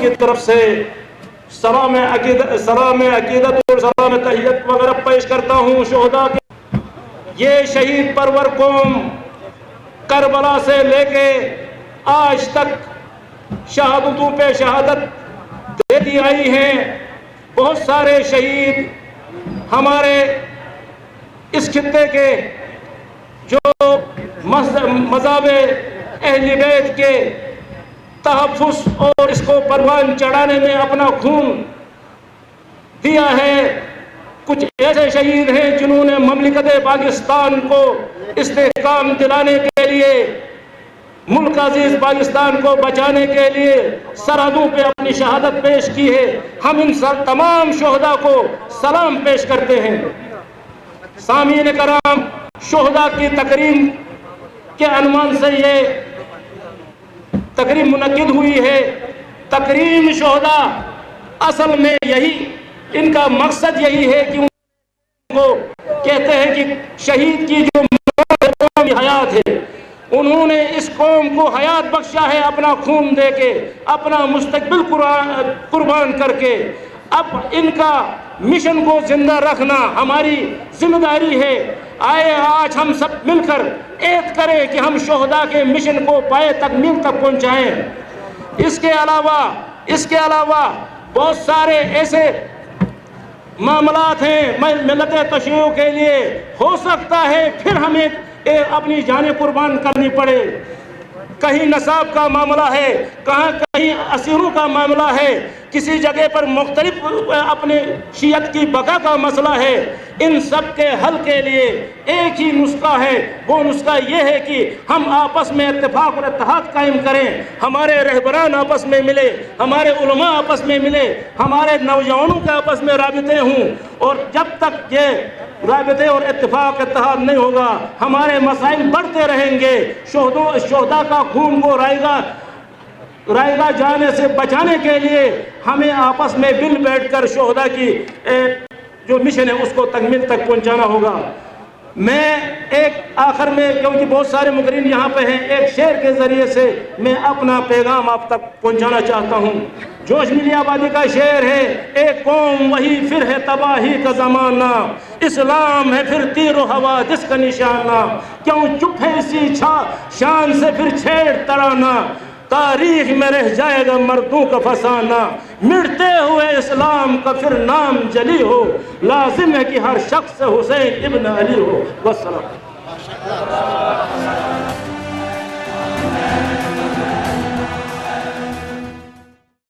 की तरफ से सलाम अकीदत और सलाम तहियत वगैरह पेश करता हूँ शोहदा के। ये शहीद परवर कौम करबला से लेके आज तक शहादतों पे शहादत देती आई हैं। बहुत सारे शहीद हमारे इस खित्ते के जो मज़हब अहले बैत के तहफ़्फ़ुज़ और इसको परवान चढ़ाने में अपना खून दिया है। कुछ ऐसे शहीद हैं जिन्होंने ममलिकत पाकिस्तान को इस्तेहकाम दिलाने के लिए, मुल्क अजीज पाकिस्तान को बचाने के लिए सरहदों पे अपनी शहादत पेश की है। हम इन तमाम शोहदा को सलाम पेश करते हैं। सामीन कराम, शोहदा की तकरीम के अनुमान से ये तकरीम मुनक्किद हुई है। तकरीम शोहदा असल में यही इनका मकसद यही है कि उनको कहते हैं कि शहीद की जो हयात है, उन्होंने इस कौम को हयात बख्शा है अपना खून देके, अपना मुस्तकबिल कुर्बान करके। अब इनका मिशन को जिंदा रखना हमारी जिम्मेदारी है। आए आज हम सब मिलकर ऐद करें कि हम शोहदा के मिशन को पाए तकमील तक पहुंचाएं। इसके अलावा बहुत सारे ऐसे मामलात हैं मिल्लत तशय्युअ के लिए, हो सकता है फिर हमें अपनी जानें कुर्बान करनी पड़े। कहीं नसाब का मामला है, कहीं असीरों का मामला है, किसी जगह पर मुख्तलिफ अपने शियत की बका का मसला है। इन सब के हल के लिए एक ही नुस्खा है। वो नुस्खा ये है कि हम आपस में इत्तेफाक और इत्तेहाद कायम करें। हमारे रहबरान आपस में मिले, हमारे उलमा आपस में मिले, हमारे नौजवानों के आपस में राबिते हों। और जब तक ये राबिते और इत्तेफाक इत्तेहाद नहीं होगा, हमारे मसाइल बढ़ते रहेंगे। शोहदा का खून को रायगा जाने से बचाने के लिए हमें आपस में मिल बैठकर शोहदा की जो मिशन है उसको तकमील तक पहुंचाना होगा। मैं एक आखिर में, क्योंकि बहुत सारे मुकर्रिन यहाँ पे हैं, एक शेर के ज़रिए से मैं अपना पैगाम आप तक पहुँचाना चाहता हूँ। जोश मिली आबादी का शेर है, एक कौम वही फिर है तबाही का ज़माना, इस्लाम है फिर तीर हवा जिसका निशाना, क्यों चुप है इसी शान से फिर छेड़ तराना, तारीख में रह जाएगा मर्दों का फसाना, मिटते हुए इस्लाम का फिर नाम जली हो, लाजिम है कि हर शख्स हुसैन इब्न अली हो। वस्सलाम।